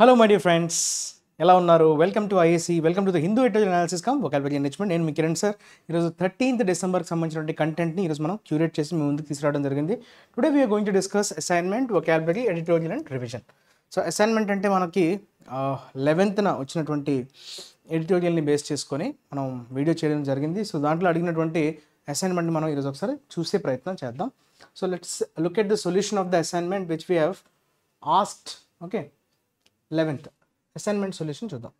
Hello my dear friends, ఎలా ఉన్నారు? Welcome to IACE, welcome to the Hindu editorial analysis come vocabulary enrichment. నేను మీ Kiran sir. ఈరోజు 13th డిసెంబర్కి సంబంధించినటువంటి కంటెంట్ని ఈరోజు మనం క్యూరేట్ చేసి మీ ముందుకు తీసుకురావడం జరిగింది. Today we're going to discuss assignment, vocabulary, editorial and revision. So assignment అంటే మనకి 11th వచ్చినటువంటి ఎడిటోరియల్ని బేస్ చేసుకొని మనం వీడియో చేయడం జరిగింది. సో దాంట్లో అడిగినటువంటి అసైన్మెంట్ని మనం ఈరోజు ఒకసారి చూసే ప్రయత్నం చేద్దాం. So let's look at the solution of the assignment which we have asked. Okay, 11th assignment solution చూద్దాం.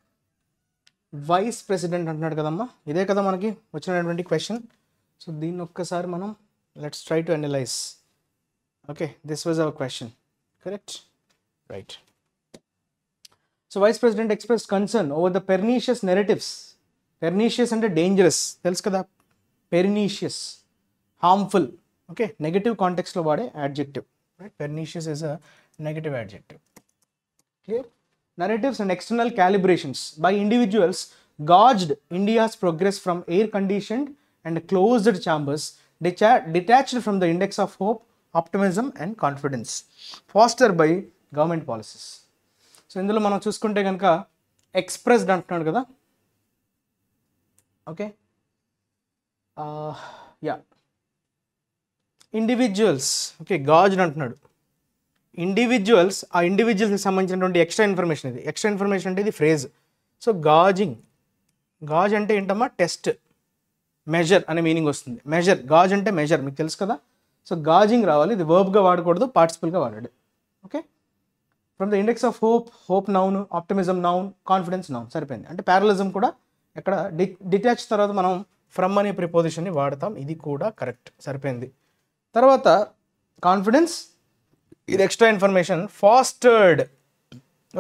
వైస్ ప్రెసిడెంట్ అంటున్నాడు కదమ్మా, ఇదే కదా మనకి వచ్చినటువంటి క్వశ్చన్. సో దీన్ని ఒక్కసారి మనం let's try to analyse. Okay, this was our question, correct, right. So vice president express concern over the pernicious narratives. Pernicious అంటే డేంజరస్, తెలుసు కదా, పెర్నీషియస్, హార్మ్ఫుల్. ఓకే, నెగటివ్ కాంటెక్స్లో వాడే adjective, right. Pernicious is a negative adjective. Clear? Narratives and external calibrations by individuals gauged India's progress from air-conditioned and closed chambers, detached from the index of hope, optimism and confidence, fostered by government policies. So, ఇందులో మనం చూసుకుంటే కనుక expressed అంటున్నాడు కదా. Okay, yeah, individuals. Okay, గాజ్డ్ అంటున్నాడు. Individuals, ఆ ఇండివిజువల్స్కి సంబంధించినటువంటి extra information. ఇది ఎక్స్ట్రా ఇన్ఫర్మేషన్ అంటే ఇది ఫ్రేజ్. సో గాజింగ్, గాజ్ అంటే ఏంటమ్మా, టెస్ట్, మెజర్ అనే మీనింగ్ వస్తుంది. మెజర్, గాజ్ అంటే మెజర్, మీకు తెలుసు కదా. సో గాజింగ్ రావాలి, ఇది వర్బ్గా వాడకూడదు, పార్టిసిపల్గా వాడాడు. Okay, from the index of hope, hope noun, optimism noun, confidence noun, సరిపోయింది. అంటే ప్యారలిజం కూడా ఎక్కడ డిటాచ్ తర్వాత మనం ఫ్రమ్ అనే ప్రిపోజిషన్ని వాడతాం, ఇది కూడా కరెక్ట్, సరిపోయింది. తర్వాత కాన్ఫిడెన్స్, ఇది ఎక్స్ట్రా ఇన్ఫర్మేషన్. ఫాస్టర్డ్,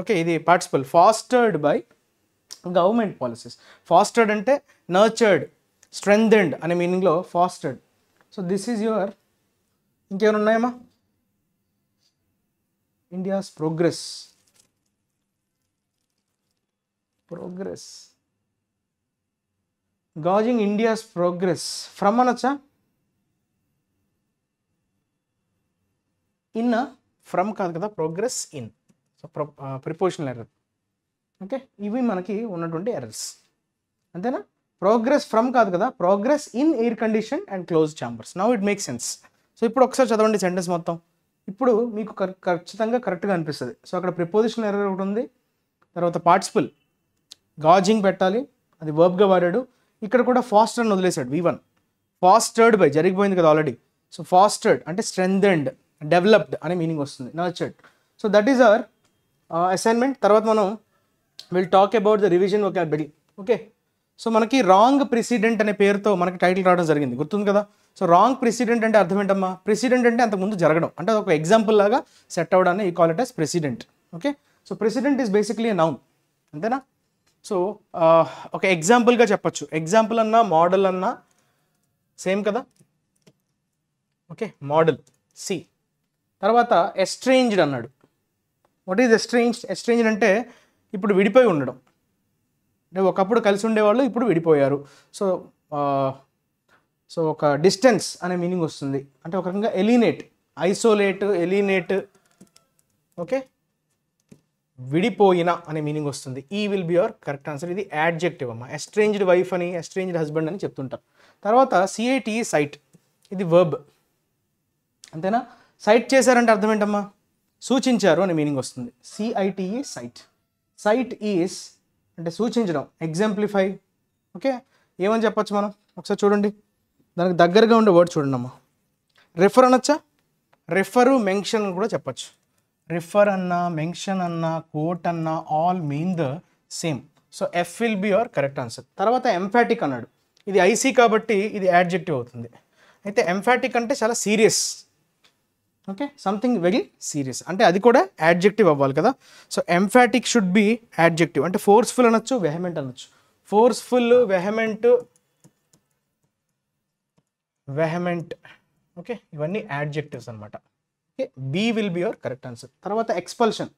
ఓకే, ఇది participle, fostered by government policies. Fostered అంటే నర్చర్డ్, స్ట్రెంథెండ్ అనే మీనింగ్లో fostered. So this is your, ఇంకేమైనా ఉన్నాయమ్మా, India's progress. Progress, gauging India's progress. From అనొచ్చా, ఇన్, ఫ్రమ్ కాదు కదా, progress in. So prepositional error. Okay, ఇవి మనకి ఉన్నటువంటి ఎర్రర్స్, అంతేనా. ప్రోగ్రెస్ ఫ్రమ్ కాదు కదా, progress in air condition and close chambers. Now it make sense. So ఇప్పుడు ఒకసారి చదవండి సెంటెన్స్ మొత్తం, ఇప్పుడు మీకు ఖచ్చితంగా కరెక్ట్గా అనిపిస్తుంది. సో అక్కడ ప్రిపోజిషనల్ ఎర్రర్ ఒకటి ఉంది, తర్వాత పార్టిసిపల్ గాజింగ్ పెట్టాలి, అది వర్బ్గా వాడాడు. ఇక్కడ కూడా ఫాస్టర్ అని వదిలేశాడు, V1. ఫాస్టర్డ్ బై, జరిగిపోయింది కదా ఆల్రెడీ. సో ఫాస్టర్డ్ అంటే స్ట్రెంథెండ్, డెవలప్డ్ అనే మీనింగ్ వస్తుంది, nurtured. So that is our assignment. తర్వాత మనం will talk about the revision vocabulary. Okay, so మనకి రాంగ్ ప్రెసిడెంట్ అనే పేరుతో మనకి టైటిల్ రావడం జరిగింది, గుర్తుంది కదా. సో రాంగ్ ప్రెసిడెంట్ అంటే అర్థం ఏంటమ్మా, ప్రెసిడెంట్ అంటే అంతకుముందు జరగడం, అంటే ఒక ఎగ్జాంపుల్ లాగా సెట్ అవ్వడాన్ని ఈ call it as precedent. Okay, so precedent is basically a noun, అంతేనా. సో ఒక ఎగ్జాంపుల్గా చెప్పచ్చు, ఎగ్జాంపుల్ అన్నా మోడల్ అన్నా సేమ్ కదా. Okay, model C. తర్వాత ఎస్ట్రేంజ్డ్ అన్నాడు. What is estranged? ఎస్ట్రేంజ్డ్ అంటే ఇప్పుడు విడిపోయి ఉండడం, అంటే ఒకప్పుడు కలిసి ఉండేవాళ్ళు ఇప్పుడు విడిపోయారు. సో సో ఒక డిస్టెన్స్ అనే మీనింగ్ వస్తుంది, అంటే ఒక రకంగా ఎలినేట్, ఐసోలేట్, ఎలినేట్. ఓకే, విడిపోయిన అనే మీనింగ్ వస్తుంది. ఈ will be your correct answer. ఇది యాడ్జెక్టివ్ అమ్మా. ఎస్ట్రేంజ్డ్ వైఫ్ అని, ఎస్ట్రేంజ్డ్ హస్బెండ్ అని చెప్తుంటారు. తర్వాత CITE, సైట్, ఇది వర్బ్, అంతేనా. సైట్ చేశారంటే అర్థం ఏంటమ్మా, సూచించారు అనే మీనింగ్ వస్తుంది. CITE, site. సైట్ ఈస్ అంటే సూచించడం, ఎగ్జాంప్లిఫై. ఓకే, ఏమని చెప్పచ్చు మనం ఒకసారి చూడండి, దానికి దగ్గరగా ఉండే వర్డ్ చూడండి అమ్మా. రిఫర్ అనొచ్చా, రిఫరు, మెన్షన్ కూడా చెప్పచ్చు. రిఫర్ అన్నా, మెన్షన్ అన్నా, కోట్ అన్నా, all mean the same. So F will be your correct answer. తర్వాత ఎంఫాటిక్ అన్నాడు, ఇది IC కాబట్టి ఇది యాడ్జెక్టివ్ అవుతుంది. అయితే ఎంఫాటిక్ అంటే చాలా serious. Okay, something very serious, అంటే అది కూడా యాడ్జెక్టివ్ అవ్వాలి కదా. So emphatic should be adjective. అంటే ఫోర్స్ఫుల్ అనొచ్చు, వెహమెంట్ అనొచ్చు. ఫోర్స్ఫుల్, వెహమెంట్, వెహమెంట్. ఓకే, ఇవన్నీ యాడ్జెక్టివ్స్ అనమాట. Okay, B will be your correct answer. తర్వాత ఎక్స్పల్షన్.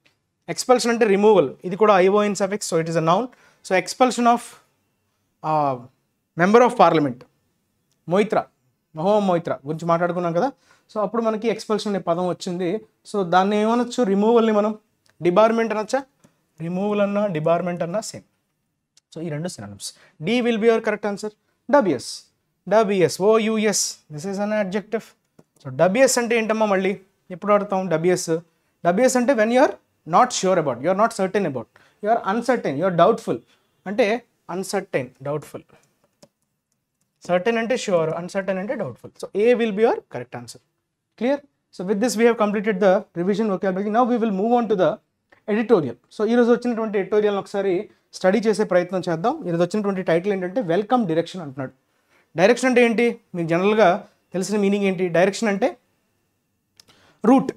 ఎక్స్పల్షన్ అంటే రిమూవల్, ఇది కూడా ION suffix, so it is a noun. So expulsion of member of parliament, Moitra, Moitra గురించి మాట్లాడుకున్నాం కదా. సో అప్పుడు మనకి ఎక్స్పల్షన్ అనే పదం వచ్చింది. సో దాన్ని ఏమనొచ్చు, రిమూవల్ని మనం డిబార్మెంట్ అనొచ్చా, రిమూవల్ అన్నా డిబార్మెంట్ అన్నా సేమ్. సో ఈ రెండు synonyms. D will be your correct answer. Dubious, dubious, this is an adjective. So dubious అంటే ఏంటమ్మా, మళ్ళీ ఎప్పుడు వాడతాం డబ్ల్యూఎస్? డబ్ల్యూఎస్ అంటే when you're not sure about, you're not certain about, you're uncertain, you're doubtful. అంటే uncertain, doubtful. Certain అంటే sure, uncertain అంటే doubtful. So A will be your correct answer. Clear? So with this we have completed the revision vocabulary. Now we will move on to the editorial. So ఈరోజు వచ్చినటువంటి editorial ఒకసారి study చేసే ప్రయత్నం చేద్దాం. ఈరోజు వచ్చినటువంటి title ఏంటంటే వెల్కమ్ డైరెక్షన్ అంటున్నాడు. డైరెక్షన్ అంటే ఏంటి? మీకు జనరల్గా తెలిసిన మీనింగ్ ఏంటి? డైరెక్షన్ అంటే రూట్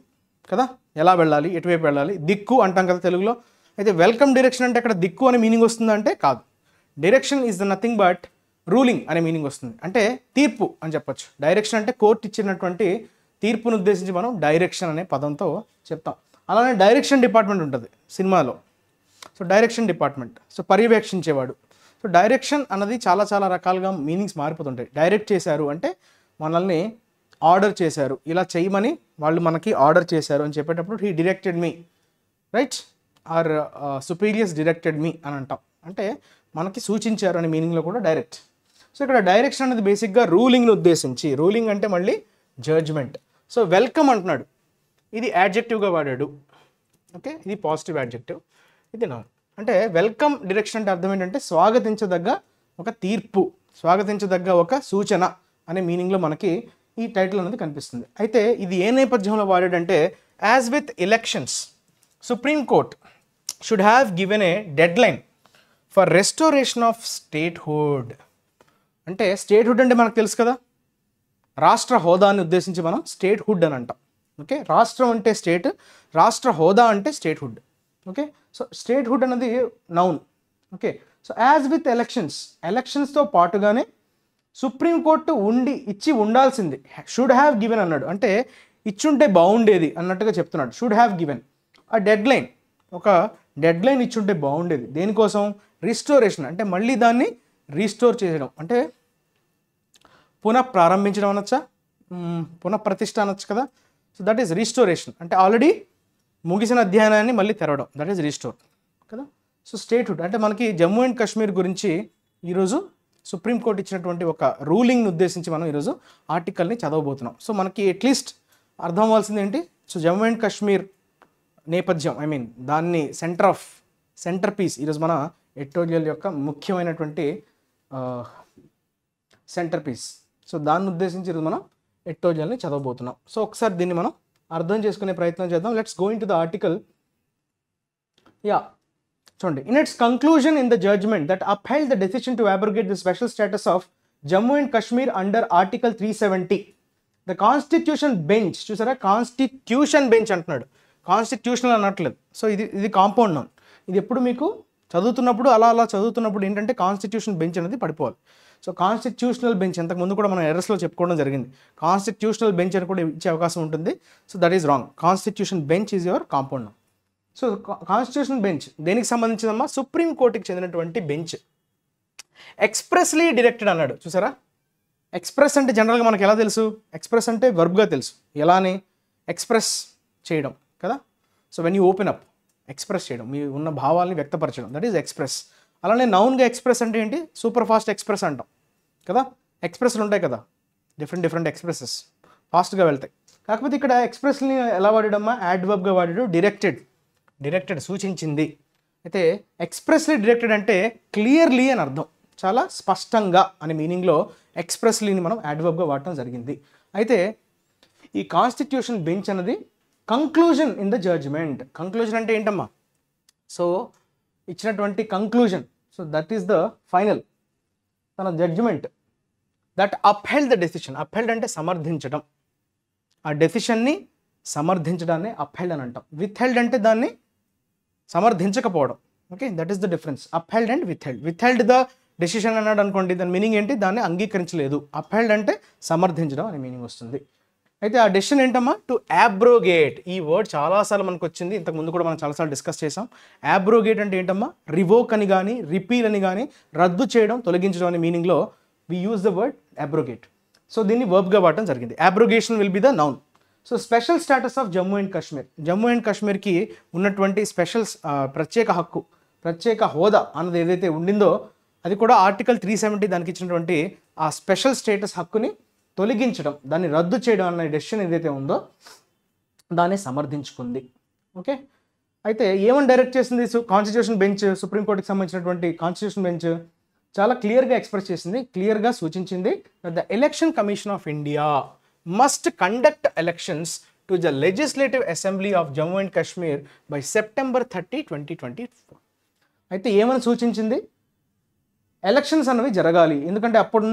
కదా, ఎలా వెళ్ళాలి, ఎటువైపు వెళ్ళాలి, దిక్కు అంటాం కదా తెలుగులో. అయితే వెల్కమ్ డైరెక్షన్ అంటే అక్కడ దిక్కు అనే మీనింగ్ వస్తుందా అంటే కాదు. Direction is the nothing but ruling అనే మీనింగ్ వస్తుంది. అంటే తీర్పు అని చెప్పొచ్చు. డైరెక్షన్ అంటే కోర్టు ఇచ్చినటువంటి తీర్పును ఉద్దేశించి మనం డైరెక్షన్ అనే పదంతో చెప్తాం. అలానే డైరెక్షన్ డిపార్ట్మెంట్ ఉంటుంది సినిమాలో. సో డైరెక్షన్ డిపార్ట్మెంట్, సో పర్యవేక్షించేవాడు. సో డైరెక్షన్ అన్నది చాలా చాలా రకాలుగా మీనింగ్స్ మారిపోతుంటాయి. డైరెక్ట్ చేశారు అంటే మనల్ని ఆర్డర్ చేశారు, ఇలా చేయమని వాళ్ళు మనకి ఆర్డర్ చేశారు అని చెప్పేటప్పుడు he directed me, right? Our superiors directed me అని అంటాం. అంటే మనకి సూచించారు అనే మీనింగ్లో కూడా డైరెక్ట్. సో ఇక్కడ డైరెక్షన్ అనేది బేసిక్గా రూలింగ్ని ఉద్దేశించి, రూలింగ్ అంటే మళ్ళీ జడ్జ్మెంట్. సో వెల్కమ్ అంటున్నాడు, ఇది యాడ్జెక్టివ్గా వాడాడు. ఓకే, ఇది పాజిటివ్ యాడ్జెక్టివ్, ఇది నౌన్. అంటే వెల్కమ్ డైరెక్షన్ అంటే అర్థం ఏంటంటే స్వాగతించదగ్గ ఒక తీర్పు, స్వాగతించదగ్గ ఒక సూచన అనే మీనింగ్లో మనకి ఈ టైటిల్ అనేది కనిపిస్తుంది. అయితే ఇది ఏ నేపథ్యంలో వాడాడంటే, as with elections supreme court should have given a deadline for restoration of statehood. అంటే స్టేట్హుడ్ అంటే మనకు తెలుసు కదా, రాష్ట్ర హోదాని ఉద్దేశించి మనం స్టేట్హుడ్ అని అంటాం. ఓకే, రాష్ట్రం అంటే స్టేట్, రాష్ట్ర హోదా అంటే స్టేట్హుడ్. ఓకే, సో స్టేట్హుడ్ అనేది noun. Okay, so as with elections, ఎలక్షన్స్తో పాటుగానే సుప్రీంకోర్టు ఇచ్చి ఉండాల్సింది. షుడ్ హ్యావ్ గివెన్ అన్నాడు, అంటే ఇచ్చుంటే బాగుండేది అన్నట్టుగా చెప్తున్నాడు. షుడ్ హ్యావ్ గివెన్ ఆ డెడ్ లైన్, ఒక డెడ్ లైన్ ఇచ్చుంటే బాగుండేది. దేనికోసం? రిస్టోరేషన్ అంటే మళ్ళీ దాన్ని రీస్టోర్ చేయడం, అంటే పునః ప్రారంభించడం అనొచ్చా, పునఃప్రతిష్ఠ అనొచ్చు కదా. So that is restoration. అంటే ఆల్రెడీ ముగిసిన అధ్యయనాన్ని మళ్ళీ తెరవడం, దట్ ఈస్ రీస్టోర్ కదా. సో స్టేట్హుడ్ అంటే మనకి జమ్మూ అండ్ కాశ్మీర్ గురించి ఈరోజు సుప్రీంకోర్టు ఇచ్చినటువంటి ఒక రూలింగ్ని ఉద్దేశించి మనం ఈరోజు ఆర్టికల్ని చదవబోతున్నాం. సో మనకి అట్లీస్ట్ అర్థం అవ్వాల్సింది ఏంటి? సో జమ్మూ అండ్ కాశ్మీర్ నేపథ్యం, ఐ మీన్ దాన్ని సెంటర్ పీస్ ఈరోజు మన ఎడిటోరియల్ యొక్క ముఖ్యమైనటువంటి సెంటర్ పీస్. సో దాన్ని ఉద్దేశించి ఈరోజు మనం ఎడిటోరియల్ని చదవబోతున్నాం. సో ఒకసారి దీన్ని మనం అర్థం చేసుకునే ప్రయత్నం చేద్దాం. Let's go into the article. Yeah, చూడండి. In its conclusion in the judgment that upheld the decision to abrogate the special status of Jammu and Kashmir under article 370, the constitution bench. చూసారా, కాన్స్టిట్యూషన్ బెంచ్ అంటున్నాడు, constitutional అనట్లేదు. So ఇది compound noun. ఇది ఎప్పుడు మీకు చదువుతున్నప్పుడు అలా చదువుతున్నప్పుడు ఏంటంటే కాన్స్టిట్యూషన్ బెంచ్ అనేది పడిపోవాలి. సో కాన్స్టిట్యూషనల్ బెంచ్ ఇంతకుముందు కూడా మనం ఎర్రస్లో చెప్పుకోవడం జరిగింది. కాన్స్టిట్యూషనల్ బెంచ్ అని కూడా ఇచ్చే అవకాశం ఉంటుంది. So that is wrong. Constitution bench is your compound noun. So constitutional bench దేనికి సంబంధించిందమ్మా? సుప్రీం కోర్టుకి చెందినటువంటి బెంచ్. ఎక్స్ప్రెస్లీ డైరెక్టెడ్ అన్నాడు. చూసారా, ఎక్స్ప్రెస్ అంటే జనరల్గా మనకు ఎలా తెలుసు? ఎక్స్ప్రెస్ అంటే వర్బ్గా తెలుసు. ఎలా అని? ఎక్స్ప్రెస్ చేయడం కదా. So when you open up, express చేయడం, మీ ఉన్న భావాల్ని వ్యక్తపరచడం, దట్ ఈజ్ ఎక్స్ప్రెస్. అలానే నౌన్గా ఎక్స్ప్రెస్ అంటే ఏంటి? సూపర్ ఫాస్ట్ ఎక్స్ప్రెస్ అంటాం కదా. ఎక్స్ప్రెస్లు ఉంటాయి కదా, డిఫరెంట్ ఎక్స్ప్రెసెస్ ఫాస్ట్గా వెళ్తాయి. కాకపోతే ఇక్కడ ఎక్స్ప్రెస్ని ఎలా వాడడమ్మా? యాడ్వర్బ్గా వాడాడు. డైరెక్టెడ్ సూచించింది. అయితే ఎక్స్ప్రెస్లీ డైరెక్టెడ్ అంటే క్లియర్లీ అని అర్థం, చాలా స్పష్టంగా అనే మీనింగ్లో ఎక్స్ప్రెస్లీని మనం యాడ్వర్బ్గా వాడటం జరిగింది. అయితే ఈ కాన్స్టిట్యూషన్ బెంచ్ అన్నది conclusion in the judgment. Conclusion అంటే ఏంటమ్మా? సో ఇచ్చినటువంటి conclusion, so that is the final తన judgment that upheld the decision. Upheld అంటే సమర్థించడం, ఆ డెసిషన్ని సమర్థించడాన్ని అప్హెల్డ్ అని అంటాం. విత్హెల్డ్ అంటే దాన్ని సమర్థించకపోవడం. Okay, that is the difference. Upheld and withheld. Withheld the decision అన్నాడు అనుకోండి, దాని మీనింగ్ ఏంటి? దాన్ని అంగీకరించలేదు. అప్హెల్డ్ అంటే సమర్థించడం అనే మీనింగ్ వస్తుంది. అయితే ఆ డెసిషన్ ఏంటమ్మా? To abrogate. ఈ వర్డ్ చాలాసార్లు మనకు వచ్చింది, ఇంతకుముందు కూడా మనం చాలాసార్లు డిస్కస్ చేసాం. అబ్రోగేట్ అంటే ఏంటమ్మా? రివోక్ అని కానీ, రిపీల్ అని కానీ, రద్దు చేయడం, తొలగించడం అనే మీనింగ్లో we use the word abrogate. So దీన్ని వర్బ్గా వాడటం జరిగింది. Abrogation will be the noun. So special status of Jammu and Kashmir, Jammu and కాశ్మీర్కి ఉన్నటువంటి ప్రత్యేక హక్కు, ప్రత్యేక హోదా అన్నది ఏదైతే ఉండిందో అది కూడా ఆర్టికల్ 370 దానికి ఇచ్చినటువంటి ఆ స్పెషల్ స్టేటస్ హక్కుని తొలగించడం, దాన్ని రద్దు చేయడం అన్న డెసిషన్ ఏదైతే ఉందో దాన్ని సమర్థించుకుంది. ఓకే, అయితే ఏమని డైరెక్ట్ చేసింది కాన్స్టిట్యూషన్ బెంచ్, సుప్రీంకోర్టుకి సంబంధించినటువంటి కాన్స్టిట్యూషన్ బెంచ్ చాలా క్లియర్గా ఎక్స్ప్రెస్ చేసింది, క్లియర్గా సూచించింది. The election commission of India must conduct elections to the legislative assembly of Jammu and Kashmir by September 30, 2024. అయితే ఏమని సూచించింది, ఎలక్షన్స్ అన్నవి జరగాలి. ఎందుకంటే ఎప్పటి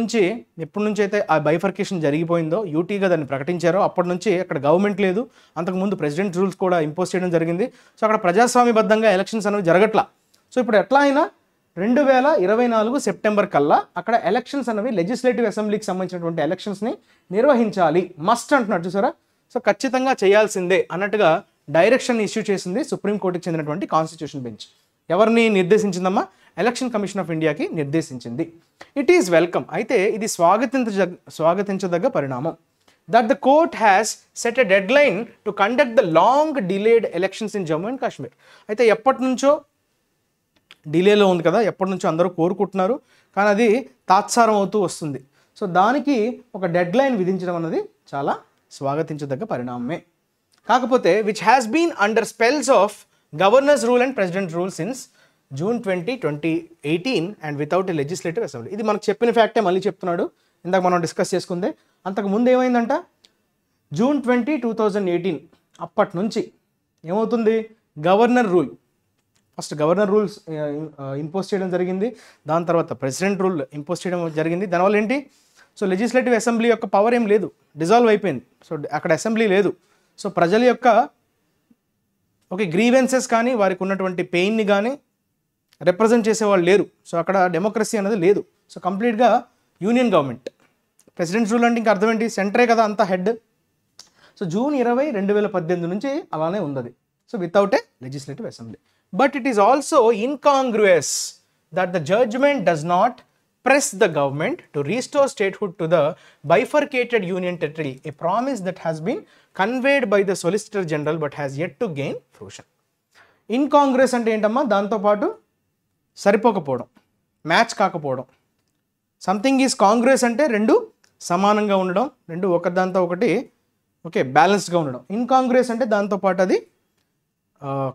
నుంచి అయితే ఆ బైఫర్కేషన్ జరిగిపోయిందో, యూటీగా దాన్ని ప్రకటించారో అప్పటి నుంచి అక్కడ గవర్నమెంట్ లేదు, అంతకుముందు ప్రెసిడెంట్ రూల్స్ కూడా ఇంపోజ్ చేయడం జరిగింది. సో అక్కడ ప్రజాస్వామ్యబద్ధంగా ఎలక్షన్స్ అనేవి జరగట్లా. సో ఇప్పుడు ఎట్లా అయినా 2024 సెప్టెంబర్ కల్లా అక్కడ ఎలక్షన్స్ అనేవి లెజిస్లేటివ్ అసెంబ్లీకి సంబంధించినటువంటి ఎలక్షన్స్ని నిర్వహించాలి, మస్ట్ అంటున్నారు చూసారా. సో ఖచ్చితంగా చేయాల్సిందే అన్నట్టుగా డైరెక్షన్ ఇష్యూ చేసింది సుప్రీంకోర్టుకి చెందినటువంటి కాన్స్టిట్యూషన్ బెంచ్. ఎవరిని నిర్దేశించిందమ్మా, ఎలక్షన్ కమిషన్ ఆఫ్ ఇండియాకి నిర్దేశించింది. ఇట్ ఈస్ వెల్కమ్, అయితే ఇది స్వాగతించదగ్గ పరిణామం. That the court has set a dead line to conduct the long delayed elections in Jammu and Kashmir. అయితే ఎప్పటి నుంచో డిలేలో ఉంది కదా, ఎప్పటి నుంచో అందరూ కోరుకుంటున్నారు, కానీ అది తాత్సారం అవుతూ వస్తుంది. సో దానికి ఒక డెడ్ లైన్ విధించడం అన్నది చాలా స్వాగతించదగ్గ పరిణామమే. కాకపోతే which has been under spells of governors rule and president rule since June 20, 2018 and without a legislative assembly. ఇది మనకు చెప్పిన ఫ్యాక్టే మళ్ళీ చెప్తున్నాడు, ఇందాక మనం డిస్కస్ చేసుకుందే. అంతకు ముందు ఏమైందంట, June 20, 2018 అప్పటి నుంచి ఏమవుతుంది, governor rule, first governor rules impose చేయడం జరిగింది, దాని తర్వాత ప్రెసిడెంట్ రూల్ ఇంపోజ్ చేయడం జరిగింది. దానివల్ల ఏంటి, సో లెజిస్లేటివ్ అసెంబ్లీ యొక్క పవర్ ఏం లేదు, డిజాల్వ్ అయిపోయింది. సో అక్కడ అసెంబ్లీ లేదు. సో ప్రజల యొక్క గ్రీవెన్సెస్ కానీ వారికి ఉన్నటువంటి పెయిన్ని కానీ రిప్రజెంట్ చేసేవాళ్ళు లేరు. సో అక్కడ డెమోక్రసీ అనేది లేదు. సో కంప్లీట్గా యూనియన్ గవర్నమెంట్. ప్రెసిడెంట్ రూల్ అంటే ఇంకా అర్థం ఏంటి, సెంటరే కదా అంతా హెడ్. సో June 20, 2018 నుంచి అలానే ఉంది. So without a legislative assembly. But it is also incongruous that the judgment does not press the government to restore statehood to the bifurcated union territory, a promise that has been conveyed by the Solicitor General but has yet to gain fruition. Incongruous అంటే ఏంటమ్మా, దాంతో పాటు సరిపోకపోవడం, match కాకపోవడం. Something is Congress అంటే రెండు సమానంగా ఉండడం, రెండు ఒకదాంతో ఒకటి బ్యాలెన్స్డ్గా ఉండడం. ఇన్కాంగ్రెస్ అంటే దాంతోపాటు అది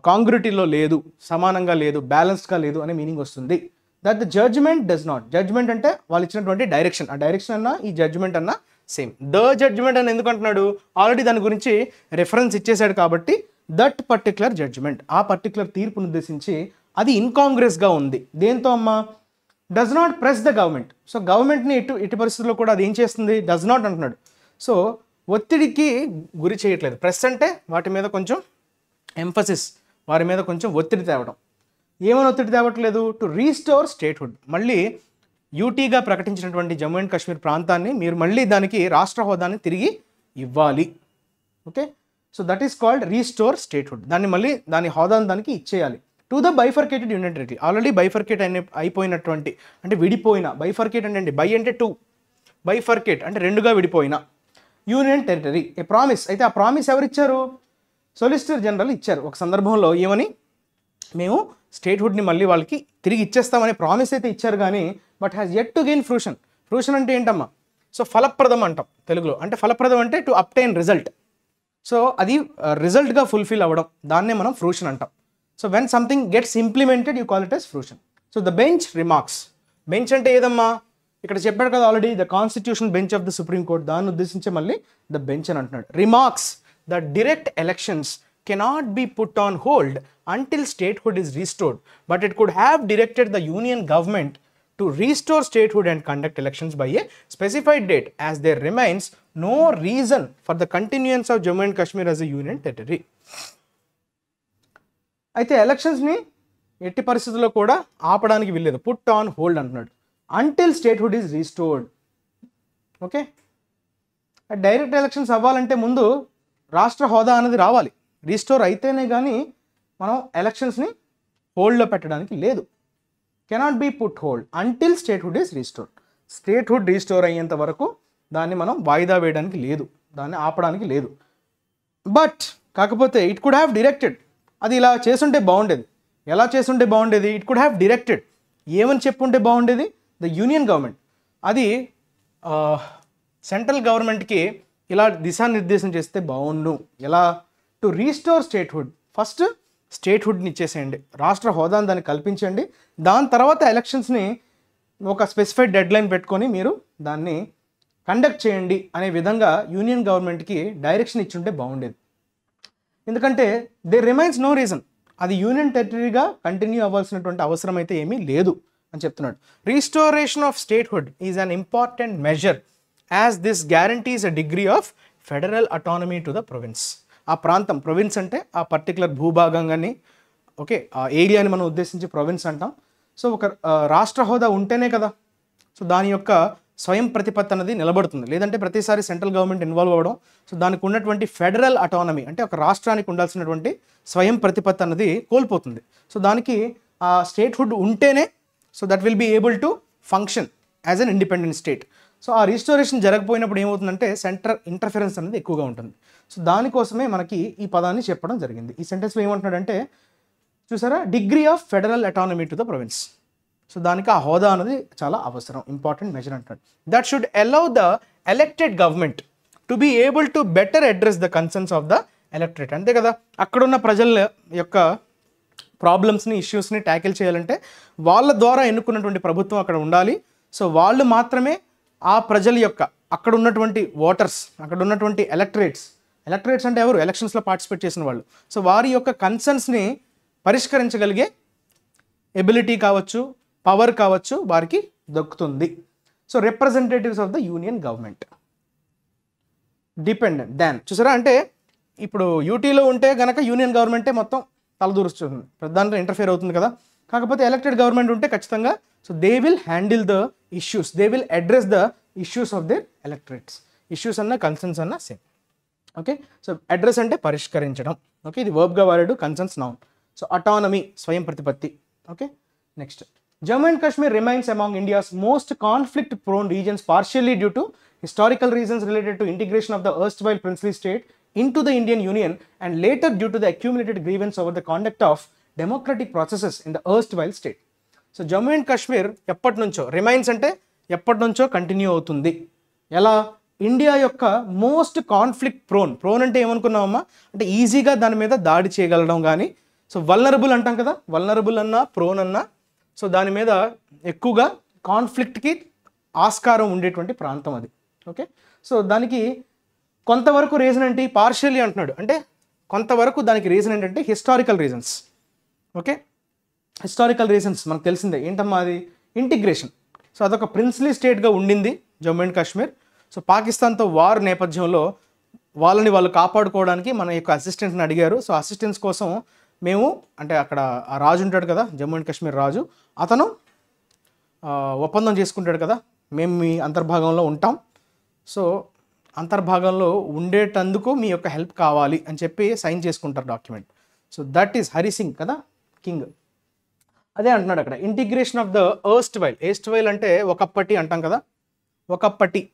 కాంగ్రుటీలో లేదు, సమానంగా లేదు, బ్యాలెన్స్డ్గా లేదు అనే మీనింగ్ వస్తుంది. That the judgment does not, judgment అంటే వాళ్ళు ఇచ్చినటువంటి డైరెక్షన్, ఆ డైరెక్షన్ అన్నా ఈ జడ్జ్మెంట్ అన్నా సేమ్. ద జడ్జ్మెంట్ అని ఎందుకు అంటున్నాడు, ఆల్రెడీ దాని గురించి రెఫరెన్స్ ఇచ్చేసాడు కాబట్టి దట్ పర్టికులర్ జడ్జ్మెంట్, ఆ పర్టికులర్ తీర్పును ఉద్దేశించి అది ఇన్కాంగ్రెస్గా ఉంది. దేంతో అమ్మా, does not press the government. So గవర్నమెంట్ని ఎట్టి పరిస్థితుల్లో కూడా అది ఏం చేస్తుంది, డస్ నాట్ అంటున్నాడు. సో ఒత్తిడికి గురి చేయట్లేదు. ప్రెస్ అంటే వాటి మీద కొంచెం ఎంఫసిస్, వారి మీద కొంచెం ఒత్తిడి తేవడం. ఏమైనా ఒత్తిడి తేవట్లేదు, టు రీస్టోర్ స్టేట్హుడ్, మళ్ళీ యూటీగా ప్రకటించినటువంటి జమ్మూ అండ్ కాశ్మీర్ ప్రాంతాన్ని మీరు మళ్ళీ దానికి రాష్ట్ర హోదాని తిరిగి ఇవ్వాలి. Okay, so that is called restore statehood. దాన్ని మళ్ళీ దాని హోదాని దానికి ఇచ్చేయాలి. To the bifurcated union territory, already bifurcate అయిపోయినటువంటి, అంటే విడిపోయిన, బైఫర్కేట్ అంటే బై అంటే టూ, బైఫర్కేట్ అంటే రెండుగా విడిపోయిన యూనియన్ టెరిటరీ, ఏ ప్రామిస్. అయితే ఆ ప్రామిస్ ఎవరిచ్చారు, సొలిసిటర్ జనరల్ ఇచ్చారు. ఒక సందర్భంలో ఏమని, మేము స్టేట్హుడ్ని మళ్ళీ వాళ్ళకి తిరిగి ఇచ్చేస్తామనే ప్రామిస్ అయితే ఇచ్చారు, కానీ but has yet to gain fruition. Fruition అంటే ఏంటమ్మా, సో ఫలప్రదం అంటాం తెలుగులో. అంటే ఫలప్రదం అంటే టు అప్టైన్ రిజల్ట్. సో అది రిజల్ట్గా ఫుల్ఫిల్ అవ్వడం, దాన్నే మనం ఫ్రూషన్ అంటాం. So when something gets implemented you call it as fruition. So the bench remarks, bench అంటే ఏదమ్మా, ఇక్కడ చెప్పాడు కదా already, the constitution bench of the supreme court, దాన్ని ఉద్దేశించి మళ్ళీ ద బెంచ్ అని అంటున్నాడు. Remarks the direct elections cannot be put on hold until statehood is restored, but it could have directed the union government to restore statehood and conduct elections by a specified date, as there remains no reason for the continuance of Jammu and Kashmir as a union territory. అయితే ఎలక్షన్స్ని ఎట్టి పరిస్థితుల్లో కూడా ఆపడానికి వీల్లేదు, put on hold అంటున్నాడు, until statehood is restored. Okay, direct elections అవ్వాలంటే ముందు రాష్ట్ర హోదా అనేది రావాలి, రీస్టోర్ అయితేనే కానీ మనం ఎలక్షన్స్ని హోల్డ్లో పెట్టడానికి లేదు. Cannot be put hold until statehood is restored. Statehood restore అయ్యేంత వరకు దాన్ని మనం వాయిదా వేయడానికి లేదు, దాన్ని ఆపడానికి లేదు. బట్ కాకపోతే ఇట్ కుడ్ హ్యావ్ డైరెక్టెడ్, అది ఇలా చేసుంటే బాగుండేది. ఎలా చేసుంటే బాగుండేది? ఇట్ కుడ్ హ్యావ్ డైరెక్టెడ్, ఏమని చెప్పుంటే బాగుండేది? ద యూనియన్ గవర్నమెంట్, అది సెంట్రల్ గవర్నమెంట్కి ఇలా దిశానిర్దేశం చేస్తే బాగుండు. ఎలా? టు రీస్టోర్ స్టేట్హుడ్, ఫస్ట్ స్టేట్హుడ్ని ఇచ్చేసేయండి, రాష్ట్ర హోదాను దాన్ని కల్పించండి, దాని తర్వాత ఎలక్షన్స్ని ఒక స్పెసిఫైడ్ డెడ్ లైన్ పెట్టుకొని మీరు దాన్ని కండక్ట్ చేయండి అనే విధంగా యూనియన్ గవర్నమెంట్కి డైరెక్షన్ ఇచ్చుంటే బాగుండేది. ఎందుకంటే దేర్ రిమైన్స్ నో రీజన్, అది యూనియన్ టెరిటరీగా కంటిన్యూ అవ్వాల్సినటువంటి అవసరం అయితే ఏమీ లేదు అని చెప్తున్నాడు. Restoration of statehood is an important measure as this guarantees a degree of federal autonomy to the province. ఆ ప్రాంతం, ప్రొవిన్స్ అంటే ఆ పర్టికులర్ భూభాగంగాని, ఓకే, ఆ ఏరియాని మనం ఉద్దేశించి ప్రొవిన్స్ అంటాం. సో ఒక రాష్ట్ర హోదా ఉంటేనే కదా సో దాని యొక్క స్వయం ప్రతిపత్తి అనేది నిలబడుతుంది. లేదంటే ప్రతిసారి సెంట్రల్ గవర్నమెంట్ ఇన్వాల్వ్ అవ్వడం, సో దానికి ఉన్నటువంటి ఫెడరల్ అటానమీ అంటే ఒక రాష్ట్రానికి ఉండాల్సినటువంటి స్వయం ప్రతిపత్తి అన్నది కోల్పోతుంది. సో దానికి ఆ స్టేట్హుడ్ ఉంటేనే so that will be able to function as an independent state. So ఆ రిస్టోరేషన్ జరగకపోయినప్పుడు ఏమవుతుందంటే సెంటర్ ఇంటర్ఫరెన్స్ అనేది ఎక్కువగా ఉంటుంది. సో దానికోసమే మనకి ఈ పదాన్ని చెప్పడం జరిగింది. ఈ సెంటెన్స్లో ఏమంటున్నాడంటే చూసారా, degree of federal autonomy to the province. So దానికి ఆ హోదా అనేది చాలా అవసరం, ఇంపార్టెంట్ మెజర్ అంటాడు. That should allow the elected government to be able to better address the concerns of the electorate. అంతే కదా, అక్కడున్న ప్రజల యొక్క ప్రాబ్లమ్స్ని, ఇష్యూస్ని ట్యాకిల్ చేయాలంటే వాళ్ళ ద్వారా ఎన్నుకున్నటువంటి ప్రభుత్వం అక్కడ ఉండాలి. సో వాళ్ళు మాత్రమే ఆ ప్రజల యొక్క, అక్కడ ఉన్నటువంటి ఓటర్స్, అక్కడ ఉన్నటువంటి ఎలక్టరేట్స్ అంటే ఎవరు? ఎలక్షన్స్లో పార్టిసిపేట్ చేసిన వాళ్ళు. సో వారి యొక్క కన్సర్న్స్ని పరిష్కరించగలిగే ఎబిలిటీ కావచ్చు, పవర్ కావచ్చు వారికి దక్కుతుంది. So representatives of the union government dependent than. చూసారా, అంటే ఇప్పుడు యూటీలో ఉంటే కనుక యూనియన్ గవర్నమెంటే మొత్తం తలదూరుస్తుంది, ప్రధానంగా ఇంటర్ఫియర్ అవుతుంది కదా. కాకపోతే ఎలక్టెడ్ గవర్నమెంట్ ఉంటే ఖచ్చితంగా so they will handle the issues, they will address the issues of their electorates. Issues అన్న కన్సర్న్స్ అన్న సేమ్. ఓకే, సో అడ్రస్ అంటే పరిష్కరించడం. ఓకే, ఇది వర్బ్గా వాడాడు, కన్సర్న్స్ నౌన్. సో అటానమీ స్వయం ప్రతిపత్తి. Okay, next, Jammu and Kashmir remains among India's most conflict-prone regions, partially due to historical reasons related to integration of the erstwhile princely state into the Indian Union, and later due to the accumulated grievance over the conduct of democratic processes in the erstwhile state. So Jammu and Kashmir ఎప్పటి నుంచో, remains అంటే ఎప్పటి నుంచో continue అవుతుంది. ఎలా? India యొక్క most conflict prone అంటే ఏమనుకున్నామమ్మా అంటే ఈజీగా దాని మీద దాడి చేయగలడం కానీ, సో వల్నరబుల్ అంటాం కదా, వల్నరబుల్ అన్నా ప్రోన్ అన్నా సో దాని మీద ఎక్కువగా కాన్ఫ్లిక్ట్కి ఆస్కారం ఉండేటువంటి ప్రాంతం అది. ఓకే, సో దానికి కొంతవరకు రీజన్ ఏంటి? పార్షియల్లీ అంటున్నాడు, అంటే కొంతవరకు దానికి రీజన్ ఏంటంటే historical reasons. Okay, historical reasons మనకు తెలిసిందే. ఏంటమ్మా అది? ఇంటిగ్రేషన్. సో అదొక ప్రిన్స్లీ స్టేట్గా ఉండింది జమ్మూ అండ్ కాశ్మీర్. సో పాకిస్తాన్తో వార్ నేపథ్యంలో వాళ్ళని వాళ్ళు కాపాడుకోవడానికి మన యొక్క అసిస్టెంట్ని అడిగారు. సో అసిస్టెన్స్ కోసం మేము, అంటే అక్కడ ఆ రాజు ఉంటాడు కదా, జమ్మూ అండ్ కాశ్మీర్ రాజు, అతను ఒప్పందం చేసుకుంటాడు కదా, మేము మీ అంతర్భాగంలో ఉంటాం, సో అంతర్భాగంలో ఉండేటందుకు మీ యొక్క హెల్ప్ కావాలి అని చెప్పి సైన్ చేసుకుంటారు document. So that is Hari Singh కదా, కింగ్. అదే అంటున్నాడు అక్కడ, ఇంటిగ్రేషన్ ఆఫ్ ద ఎర్స్ట్వైల్ అంటే ఒకప్పటి అంటాం కదా, ఒకప్పటి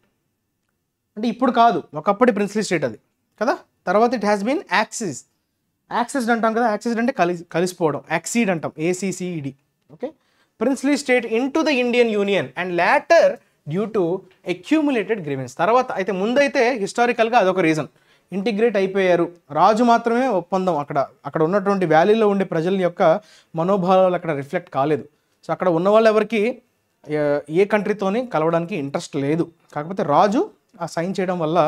అంటే ఇప్పుడు కాదు, ఒకప్పటి ప్రిన్స్లీ స్టేట్ అది కదా. తర్వాత ఇట్ హ్యాస్ బీన్ యాక్సెస్డ్ అంటాం కదా, యాక్సెస్డ్ అంటే కలిసిపోవడం, యాక్సీడ్ అంటాం, ACCED. Okay, princely state into the Indian union and later due to accumulated grievance. తర్వాత అయితే ముందైతే హిస్టారికల్గా అదొక రీజన్, ఇంటిగ్రేట్ అయిపోయారు, రాజు మాత్రమే ఒప్పందం, అక్కడ ఉన్నటువంటి వ్యాలీలో ఉండే ప్రజల యొక్క మనోభావాలు అక్కడ రిఫ్లెక్ట్ కాలేదు. సో అక్కడ ఉన్న వాళ్ళు ఎవరికి ఏ కంట్రీతోని కలవడానికి ఇంట్రెస్ట్ లేదు, కాకపోతే రాజు ఆ సైన్ చేయడం వల్ల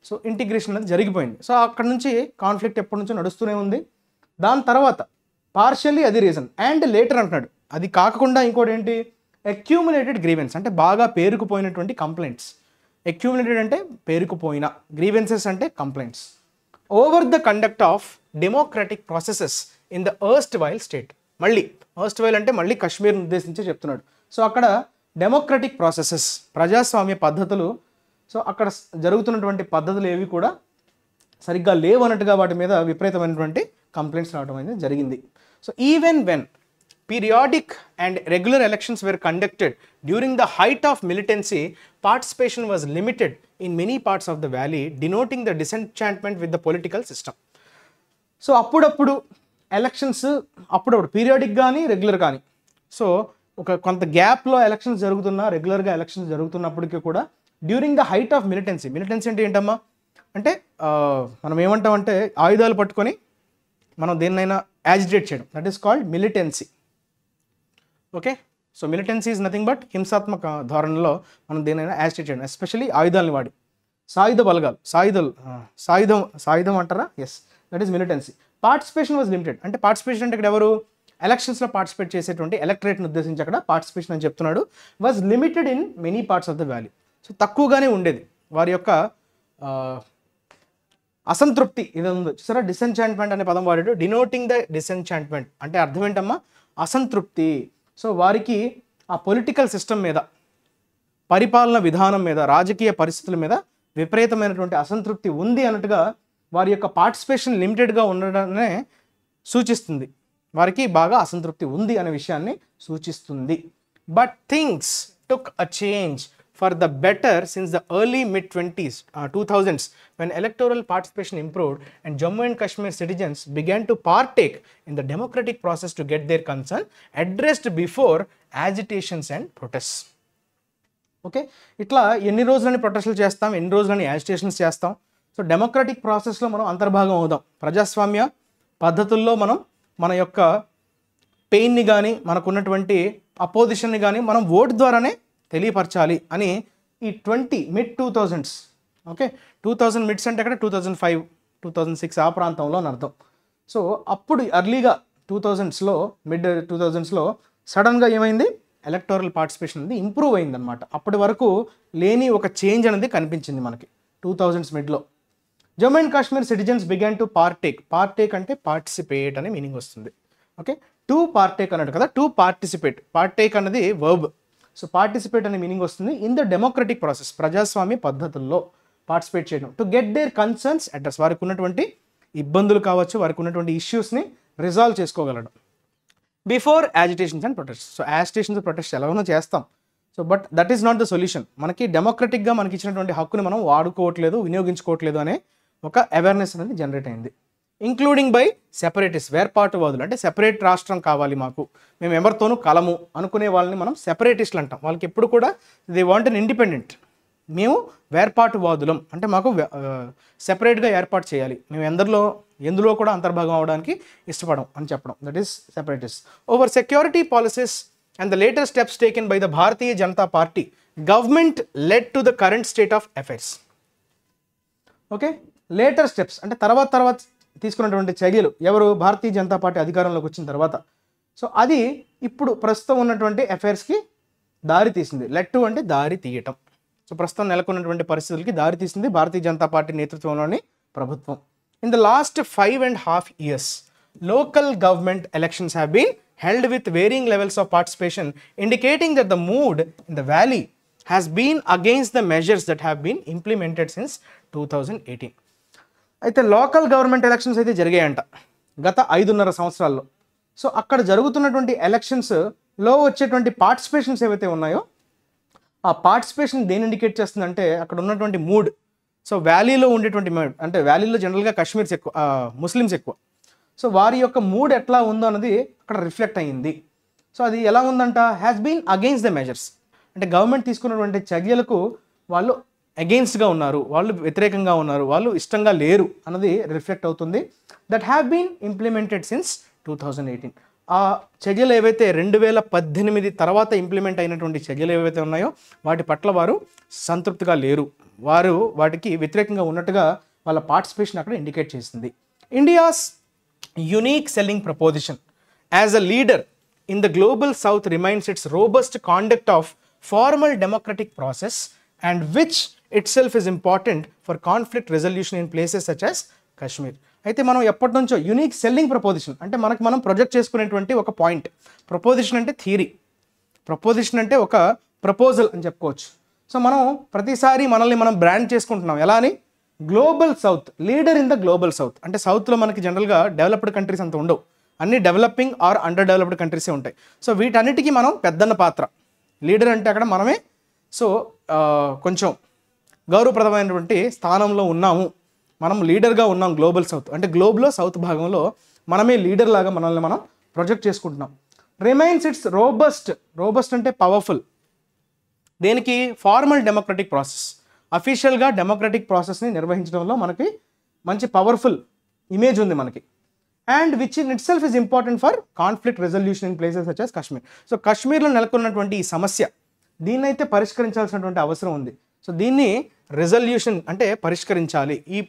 సో ఇంటిగ్రేషన్ అనేది జరిగిపోయింది. సో అక్కడ నుంచి కాన్ఫ్లిక్ట్ ఎప్పటి నుంచో నడుస్తూనే ఉంది. దాని తర్వాత పార్షియల్లీ అది రీజన్ అండ్ లేటర్ అంటున్నాడు. అది కాకుండా ఇంకోటి ఏంటి? అక్యూములేటెడ్ గ్రీవెన్స్ అంటే బాగా పేరుకుపోయినటువంటి కంప్లైంట్స్. అక్యూములేటెడ్ అంటే పేరుకుపోయిన, గ్రీవెన్సెస్ అంటే complaints over the conduct of democratic processes in the erstwhile state. మళ్ళీ ఎర్స్ట్వైల్ అంటే మళ్ళీ కాశ్మీర్ని ఉద్దేశించి చెప్తున్నాడు. సో అక్కడ డెమోక్రటిక్ ప్రాసెసెస్, ప్రజాస్వామ్య పద్ధతులు, సో అక్కడ జరుగుతున్నటువంటి పద్ధతులు ఏవి కూడా సరిగ్గా లేవు అన్నట్టుగా వాటి మీద విపరీతమైనటువంటి కంప్లైంట్స్ రావడం అనేది జరిగింది. So even when periodic and regular elections were conducted during the height of militancy, participation was limited in many parts of the valley, denoting the disenchantment with the political system. So అప్పుడప్పుడు elections అప్పుడప్పుడు periodic కానీ regular కానీ, so ఒక కొంత గ్యాప్లో elections జరుగుతున్నా, రెగ్యులర్గా elections జరుగుతున్నప్పటికీ కూడా during the height of militancy అంటే ఏంటమ్మా అంటే మనం ఏమంటామంటే ఆయుధాలు పట్టుకొని మనం దేన్నైనా యాజిటేట్ చేయడం, that is called militancy. Okay, so militancy is nothing but హింసాత్మక ధోరణిలో మనం దేన్నైనా యాజిటేట్ చేయడం, ఎస్పెషల్లీ ఆయుధాలను వాడి, సాయుధ బలగాలు, సాయుధం అంటారా, yes, that is militancy. Participation was limited అంటే పార్టిసిపేషన్ అంటే ఇక్కడ ఎవరు ఎలక్షన్స్లో పార్టిసిపేట్ చేసేటువంటి ఎలక్టరేట్ని ఉద్దేశించి అక్కడ పార్టిసిపేషన్ అని చెప్తున్నాడు. Was limited in many parts of the valley. So తక్కువగానే ఉండేది వారి యొక్క అసంతృప్తి. ఇది ఉంది చూసారా, డిసెన్చాంట్మెంట్ అనే పదం వాడాడు, డినోటింగ్ ద డిసెన్చాంట్మెంట్ అంటే అర్థం ఏంటమ్మా, అసంతృప్తి. సో వారికి ఆ పొలిటికల్ సిస్టమ్ మీద, పరిపాలన విధానం మీద, రాజకీయ పరిస్థితుల మీద విపరీతమైనటువంటి అసంతృప్తి ఉంది అన్నట్టుగా వారి యొక్క పార్టిసిపేషన్ లిమిటెడ్గా ఉండడాన్ని సూచిస్తుంది. వారికి బాగా అసంతృప్తి ఉంది అనే విషయాన్ని సూచిస్తుంది. But things took a change for the better since the early mid-2000s when electoral participation improved and Jammu and Kashmir citizens began to partake in the democratic process to get their concern addressed before agitations and protests. Okay, ఇట్లా ఎన్ని రోజులని ప్రొటెస్టులు చేస్తాం, ఎన్ని రోజులని agitations చేస్తాం. So democratic ప్రాసెస్లో మనం అంతర్భాగం అవుదాం, ప్రజాస్వామ్య పద్ధతుల్లో మనం మన యొక్క పెయిన్ని కానీ మనకున్నటువంటి అపోజిషన్ని కానీ మనం ఓటు ద్వారానే తెలియపరచాలి అని ఈ mid-2000s, ఓకే, 2000 మిడ్స్ అంటే అక్కడ 2005, 2006 ఆ ప్రాంతంలో అని అర్థం. సో అప్పుడు ఎర్లీగా 2000స్లో mid-2000స్లో సడన్గా ఏమైంది, ఎలక్టోరల్ పార్టిసిపేషన్ అనేది ఇంప్రూవ్ అయిందనమాట. అప్పటి వరకు లేని ఒక చేంజ్ అనేది కనిపించింది మనకి 2000s మిడ్లో. Jammu and Kashmir citizens began to partake అంటే పార్టిసిపేట్ అనే మీనింగ్ వస్తుంది. ఓకే, టు పార్టేక్ అన్నాడు కదా, టు పార్టేక్ అన్నది వర్బ్. సో పార్టిసిపేట్ అనే మీనింగ్ వస్తుంది. ఇన్ ద డెమోక్రటిక్ ప్రాసెస్, ప్రజాస్వామ్య పద్ధతుల్లో పార్టిసిపేట్ చేయడం, to get their concerns address, వారికి ఉన్నటువంటి ఇబ్బందులు కావచ్చు, వారికి ఉన్నటువంటి ఇష్యూస్ని రిజాల్వ్ చేసుకోగలడం. Before agitations and protest. So agitations protest ఎలాగో చేస్తాం, so but that is not the solution. మనకి డెమోక్రటిక్గా మనకి ఇచ్చినటువంటి హక్కుని మనం వాడుకోవట్లేదు, వినియోగించుకోవట్లేదు అనే ఒక అవేర్నెస్ అనేది జనరేట్ అయింది. ఇంక్లూడింగ్ బై సెపరేటిస్ట్, వేర్పాటువాదులు అంటే సెపరేట్ రాష్ట్రం కావాలి మాకు, మేము ఎవరితోనూ కలము అనుకునే వాళ్ళని మనం సెపరేటిస్టులు అంటాం. వాళ్ళకి ఎప్పుడు కూడా దే వాంట్ అన్ ఇండిపెండెంట్, మేము వేర్పాటువాదులం అంటే మాకు సెపరేట్గా ఏర్పాటు చేయాలి, మేము ఎందులో కూడా అంతర్భాగం అవడానికి ఇష్టపడం అని చెప్పడం, that is separatist. Over security policies and the latest steps taken by the Bharatiya Janata party government led to the current state of affairs. Okay, later steps అంటే తర్వాత తీసుకున్నటువంటి చర్యలు ఎవరు, భారతీయ జనతా పార్టీ అధికారంలోకి వచ్చిన తర్వాత. సో అది ఇప్పుడు ప్రస్తుతం ఉన్నటువంటి అఫైర్స్కి దారి తీసింది. లెట్ టు అంటే దారి తీయటం. సో ప్రస్తుతం నెలకొన్నటువంటి పరిస్థితులకి దారి తీసింది భారతీయ జనతా పార్టీ నేతృత్వంలోని ప్రభుత్వం. In the last 5.5 years local government elections have been held with varying levels of participation, indicating that the mood in the valley has been against the measures that have been implemented since 2018. అయితే local government elections అయితే జరిగాయంట గత 5.5 సంవత్సరాల్లో. So అక్కడ జరుగుతున్నటువంటి ఎలక్షన్స్లో వచ్చేటువంటి participations ఏవైతే ఉన్నాయో ఆ పార్టిసిపేషన్ దేని ఇండికేట్ చేస్తుందంటే అక్కడ ఉన్నటువంటి మూడ్. సో వ్యాలీలో ఉండేటువంటి మూడ్ అంటే వ్యాలీలో జనరల్గా కశ్మీర్స్ ఎక్కువ, ముస్లిమ్స్ ఎక్కువ. సో వారి యొక్క మూడ్ ఎట్లా ఉందో అన్నది అక్కడ రిఫ్లెక్ట్ అయ్యింది. సో అది ఎలా ఉందంట, has been against the measures అంటే గవర్నమెంట్ తీసుకున్నటువంటి చర్యలకు వాళ్ళు అగెయిన్స్ట్గా ఉన్నారు, వాళ్ళు వ్యతిరేకంగా ఉన్నారు, వాళ్ళు ఇష్టంగా లేరు అన్నది రిఫ్లెక్ట్ అవుతుంది. That have been implemented since 2018. ఆ చర్యలు ఏవైతే 2018 తర్వాత ఇంప్లిమెంట్ అయినటువంటి చర్యలు ఏవైతే ఉన్నాయో వాటి పట్ల వారు సంతృప్తిగా లేరు, వారు వాటికి వ్యతిరేకంగా ఉన్నట్టుగా వాళ్ళ పార్టిసిపేషన్ అక్కడ ఇండికేట్ చేసింది. India's unique selling proposition as a leader in the global south remains its robust conduct of formal democratic process and which itself is important for conflict resolution in places such as Kashmir. అయితే మనం ఎప్పటి నుంచో unique selling preposition అంటే మనం project చేసుకునేటువంటి ఒక point. Preposition అంటే theory, preposition అంటే ఒక ప్రపోజల్ అని చెప్పుకోవచ్చు. సో మనం ప్రతిసారి మనల్ని మనం బ్రాండ్ చేసుకుంటున్నాం. ఎలా అని, global south, leader in the global south అంటే సౌత్లో మనకి జనరల్గా డెవలప్డ్ కంట్రీస్ అంత ఉండవు, అన్ని డెవలపింగ్ ఆర్ అండర్ డెవలప్డ్ కంట్రీసే ఉంటాయి. సో వీటన్నిటికీ మనం పెద్దన్న పాత్ర, లీడర్ అంటే అక్కడ మనమే. సో కొంచెం గౌరవప్రదమైనటువంటి స్థానంలో ఉన్నాము, మనం లీడర్గా ఉన్నాం గ్లోబల్ సౌత్, అంటే గ్లోబ్లో సౌత్ భాగంలో మనమే లీడర్ లాగా మనల్ని మనం ప్రొజెక్ట్ చేసుకుంటున్నాం. రిమైన్స్ ఇట్స్ రోబస్ట్ అంటే పవర్ఫుల్. దేనికి? ఫార్మల్ డెమోక్రటిక్ ప్రాసెస్, అఫీషియల్గా డెమోక్రటిక్ ప్రాసెస్ని నిర్వహించడంలో మనకి మంచి పవర్ఫుల్ ఇమేజ్ ఉంది మనకి. And which in it self is important for conflict resolution in places such as Kashmir. So కాశ్మీర్లో నెలకొన్నటువంటి ఈ సమస్య, దీన్నైతే పరిష్కరించాల్సినటువంటి అవసరం ఉంది. సో దీన్ని రెజల్యూషన్ అంటే పరిష్కరించాలి. ఈ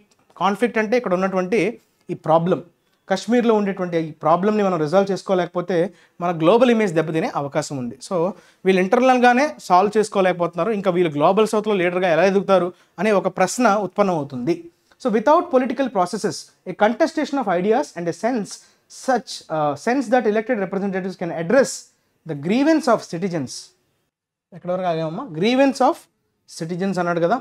కాన్ఫ్లిక్ట్ అంటే ఇక్కడ ఉన్నటువంటి ఈ ప్రాబ్లం, కశ్మీర్లో ఉండేటువంటి ఈ ప్రాబ్లమ్ని మనం రిజాల్వ్ చేసుకోలేకపోతే మన గ్లోబల్ ఇమేజ్ దెబ్బతినే అవకాశం ఉంది. సో వీళ్ళు ఇంటర్నల్గానే సాల్వ్ చేసుకోలేకపోతున్నారు, ఇంకా వీళ్ళు గ్లోబల్ సౌత్లో లీడర్గా ఎలా ఎదుగుతారు అనే ఒక ప్రశ్న ఉత్పన్నం అవుతుంది. So without political processes A contestation of ideas and a sense that elected representatives can address the grievance of citizens. ఎక్కడ వరకు ఆగామమ్మా? గ్రీవెన్స్ ఆఫ్ సిటిజన్స్ అన్నాడు కదా.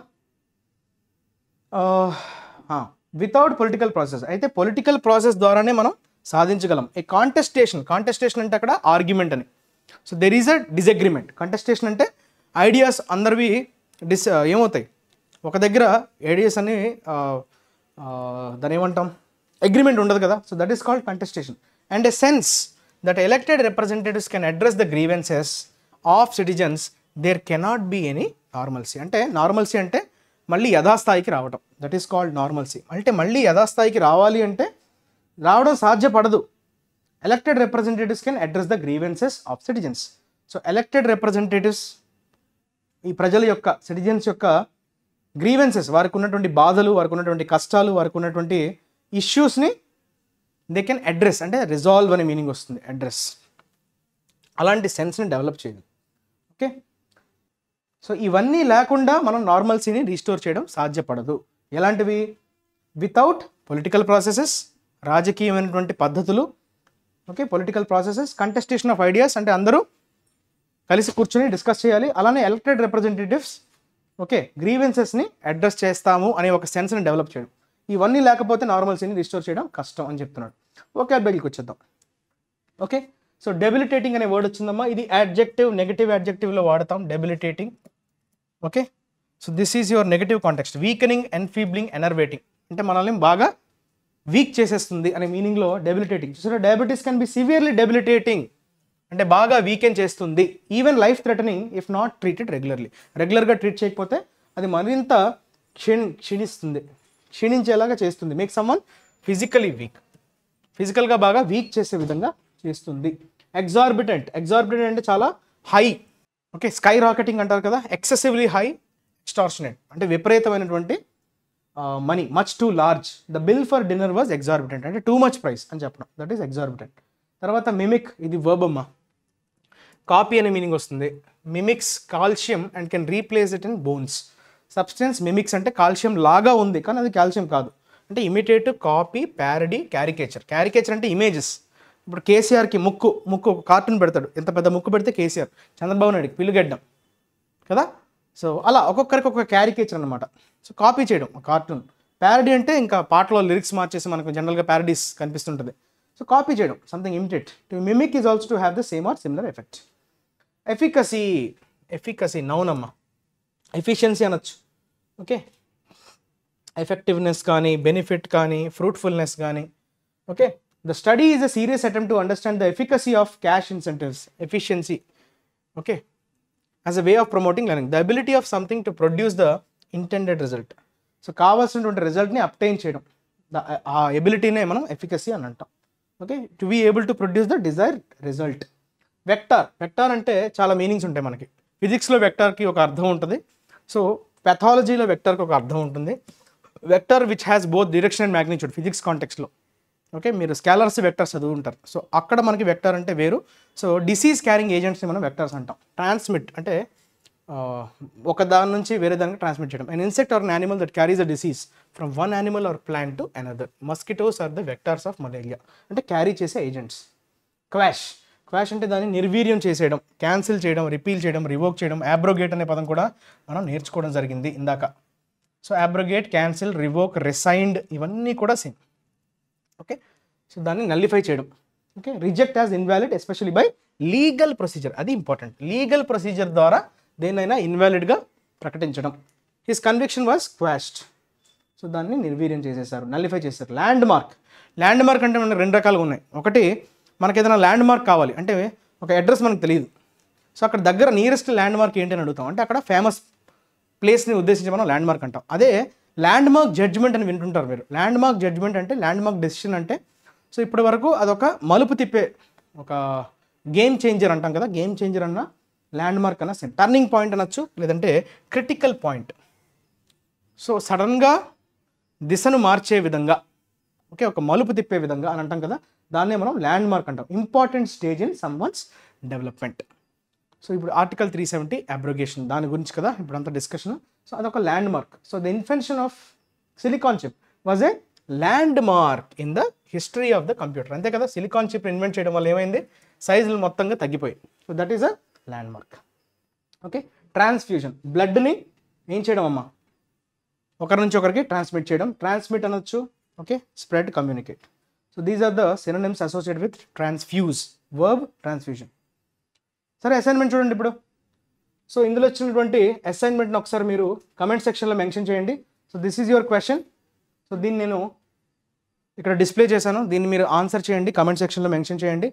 వితౌట్ పొలిటికల్ ప్రాసెస్, అయితే పొలిటికల్ ప్రాసెస్ ద్వారానే మనం సాధించగలం. ఏ కాంటెస్టేషన్ అంటే అక్కడ ఆర్గ్యుమెంట్ అని. So there is a disagreement. Contestation అంటే ఐడియాస్ అందరివి ఏమవుతాయి, ఒక దగ్గర ఐడియాస్ అని దాని ఏమంటాం, అగ్రిమెంట్ ఉండదు కదా. So that is called contestation. And a sense that elected representatives can address the grievances of citizens, there cannot be any normalcy. అంటే నార్మల్సీ అంటే మళ్ళీ యథాస్థాయికి రావటం, దట్ ఈస్ కాల్డ్ నార్మల్సీ. అంటే మళ్ళీ యథాస్థాయికి రావాలి అంటే రావడం సాధ్యపడదు. Elected representatives can address the grievances of citizens. So elected representatives ఈ ప్రజల యొక్క, సిటిజన్స్ యొక్క గ్రీవెన్సెస్, వారికి ఉన్నటువంటి బాధలు, వారికి ఉన్నటువంటి కష్టాలు, వారికి ఉన్నటువంటి ఇష్యూస్ని దే కెన్ అడ్రస్. అంటే రిజాల్వ్ అనే మీనింగ్ వస్తుంది, అడ్రస్. అలాంటి సెన్స్ని డెవలప్ చేయాలి. ఓకే, సో ఇవన్నీ లేకుండా మనం నార్మల్సీని రీస్టోర్ చేయడం సాధ్యపడదు. ఎలాంటివి? వితౌట్ పొలిటికల్ ప్రాసెసెస్, రాజకీయమైనటువంటి పద్ధతులు. Okay, political processes, contestation of ideas అంటే అందరూ కలిసి కూర్చొని డిస్కస్ చేయాలి. అలానే ఎలక్టెడ్ రిప్రజెంటేటివ్స్ ఓకే గ్రీవెన్సెస్ని అడ్రస్ చేస్తాము అనే ఒక సెన్స్ని డెవలప్ చేయడం. ఇవన్నీ లేకపోతే నార్మల్సీని రిస్టోర్ చేయడం కష్టం అని చెప్తున్నాడు. ఓకే, అబ్బాయికి వచ్చేద్దాం. ఓకే, సో డెబిలిటేటింగ్ అనే వర్డ్ వచ్చిందమ్మా. ఇది యాడ్జెక్టివ్, నెగటివ్ యాడ్జెక్టివ్లో వాడతాం debilitating. Okay, so this is your negative context. Weakening, enfeebling, enervating అంటే మనల్ని బాగా వీక్ చేసేస్తుంది అనే మీనింగ్లో డెబిలిటేటింగ్. చూసారా, diabetes can be severely debilitating అంటే బాగా వీకెన్ చేస్తుంది. Even life threatening if not treated రెగ్యులర్గా ట్రీట్ చేయకపోతే అది మరింత క్షీణించేలాగా చేస్తుంది. మేక్ సమ్వన్ ఫిజికలీ వీక్, ఫిజికల్గా బాగా వీక్ చేసే విధంగా చేస్తుంది. ఎగ్జార్బిటెంట్ అంటే చాలా హై. ఓకే, స్కై రాకెటింగ్ అంటారు కదా, ఎక్సెసివ్లీ హై. ఎక్స్టార్షనేట్ అంటే విపరీతమైనటువంటి money, much two large. The bill for dinner was exorbitant అంటే టూ మచ్ ప్రైస్ అని చెప్పడం, దట్ ఈస్ ఎగ్జార్బిటెంట్. తర్వాత మిమిక్, ఇది వర్బ్ అమ్మా. కాపీ అనే మీనింగ్ వస్తుంది. Mimics calcium and can replace it in bones. Substance mimics అంటే కాల్షియం లాగా ఉంది కానీ అది కాల్షియం కాదు. అంటే ఇమిటేటివ్, కాపీ, ప్యారడీ, క్యారికేచర్ అంటే ఇమేజెస్. ఇప్పుడు కేసీఆర్కి ముక్కు కార్టూన్ పెడతాడు, ఎంత పెద్ద ముక్కు పెడితే కేసీఆర్, చంద్రబాబు నాయుడుకి పిల్లుగడ్డం కదా. సో అలా ఒక్కొక్కరికి ఒక్కొక్క క్యారికేచర్ అనమాట. సో కాపీ చేయడం కార్టూన్. ప్యారడీ అంటే ఇంకా పాటలో లిరిక్స్ మార్చేసి మనకు జనరల్గా ప్యారడీస్ కనిపిస్తుంటుంది. సో కాపీ చేయడం, something imitate. To mimic is also to have the same or similar effect. Efficacy noun అమ్మ. ఎఫిషియన్సీ అనొచ్చు. ఓకే, ఎఫెక్టివ్నెస్ కానీ, బెనిఫిట్ కానీ, ఫ్రూట్ఫుల్నెస్ కానీ. Okay, the study is a serious attempt to understand the efficacy of cash incentives. Efficiency okay as a way of promoting learning. The ability of something to produce the intended result. So కావాల్సినటువంటి రిజల్ట్ని obtain చేయడం, ఆ ఎబిలిటీనే మనం efficacy అని అంటాం. Okay, to be able to produce the desired result. Vector అంటే చాలా meanings ఉంటాయి మనకి. ఫిజిక్స్లో వెక్టార్కి ఒక అర్థం ఉంటుంది. సో పెథాలజీలో వెక్టార్కి ఒక అర్థం ఉంటుంది. Vector which has both direction and magnitude physics కాంటెక్స్లో. ఓకే, మీరు స్కాలర్స్ వెక్టర్స్ చదువు ఉంటారు. సో అక్కడ మనకి వెక్టర్ అంటే వేరు. సో డిసీజ్ క్యారింగ్ ఏజెంట్స్ని మనం వెక్టర్స్ అంటాం. ట్రాన్స్మిట్ అంటే ఒక దాని నుంచి వేరే దానికి ట్రాన్స్మిట్ చేయడం. An insect or an animal that carries a disease from one animal or plant to another. Mosquitoes are the vectors of malaria అంటే క్యారీ చేసే ఏజెంట్స్. క్వాష్ అంటే దాన్ని నిర్వీర్యం చేసేయడం, క్యాన్సిల్ చేయడం, రిపీల్ చేయడం, రివోక్ చేయడం. యాబ్రోగేట్ అనే పదం కూడా మనం నేర్చుకోవడం జరిగింది ఇందాక. సో యాబ్రోగేట్, క్యాన్సిల్, రివోక్, రిసైన్డ్ ఇవన్నీ కూడా సేమ్. ఓకే, సో దాన్ని నల్లిఫై చేయడం. Okay, reject as invalid especially by legal procedure, అది ఇంపార్టెంట్. లీగల్ ప్రొసీజర్ ద్వారా దేన్నైనా ఇన్వాలిడ్గా ప్రకటించడం. హిస్ కన్విక్షన్ వాజ్ క్వాష్డ్, సో దాన్ని నిర్వీర్యం చేసేసారు, నల్లిఫై చేశారు. ల్యాండ్ మార్క్, ల్యాండ్ మార్క్ అంటే మనకు రెండు రకాలుగా ఉన్నాయి. ఒకటి మనకి ఏదైనా ల్యాండ్ మార్క్ కావాలి అంటే ఒక అడ్రస్ మనకు తెలియదు, సో అక్కడ దగ్గర నియరెస్ట్ ల్యాండ్ మార్క్ ఏంటి అని అడుగుతాం, అంటే అక్కడ ఫేమస్ ప్లేస్ని ఉద్దేశించి మనం ల్యాండ్ మార్క్ అంటాం. అదే ల్యాండ్ మార్క్ జడ్జ్మెంట్ అని వింటుంటారు మీరు. ల్యాండ్ మార్క్ జడ్జ్మెంట్ అంటే, ల్యాండ్ మార్క్ డెసిషన్ అంటే, సో ఇప్పటి వరకు అదొక మలుపు తిప్పే ఒక గేమ్ చేంజర్ అంటాం కదా, గేమ్ చేంజర్ అన్న ల్యాండ్ మార్క్ అన్న సేమ్, టర్నింగ్ పాయింట్ అనొచ్చు, లేదంటే క్రిటికల్ పాయింట్. సో సడన్గా దిశను మార్చే విధంగా, ఓకే, ఒక మలుపు తిప్పే విధంగా అని అంటాం కదా, దాన్నే మనం ల్యాండ్ మార్క్ అంటాం. Important stage in someone's development. So ఇప్పుడు ఆర్టికల్ 370 అబ్రోగేషన్, దాని గురించి కదా ఇప్పుడు అంత డిస్కషన్. సో అదొక land mark. So the invention of silicon chip was a land mark in the history of the computer. అంతే కదా, సిలికాన్ చిప్ ఇన్వెంట్ చేయడం వల్ల ఏమైంది, సైజులు మొత్తంగా తగ్గిపోయి. So that is a landmark. Okay, transfusion, బ్లడ్ని ఏం చేయడం అమ్మా, ఒకరి నుంచి ఒకరికి ట్రాన్స్మిట్ చేయడం, ట్రాన్స్మిట్ అనొచ్చు. Okay, spread, communicate. So these are the synonyms associated with transfuse, verb transfusion. సరే, అసైన్మెంట్ చూడండి ఇప్పుడు. సో ఇందులో వచ్చినటువంటి అసైన్మెంట్ని ఒకసారి మీరు కమెంట్ సెక్షన్లో మెన్షన్ చేయండి. So this is your question. So దీన్ని నేను ఇక్కడ డిస్ప్లే చేశాను, దీన్ని మీరు ఆన్సర్ చేయండి, కమెంట్ సెక్షన్లో మెన్షన్ చేయండి.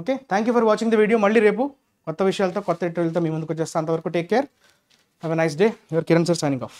Okay, thank you for watching the video. మళ్ళీ రేపు కొత్త విషయాలతో, కొత్త ఎడిటోరియల్తో మీ ముందుకు వచ్చేస్తాను. అంతవరకు take care, have a nice day. Your Kiran sir signing off.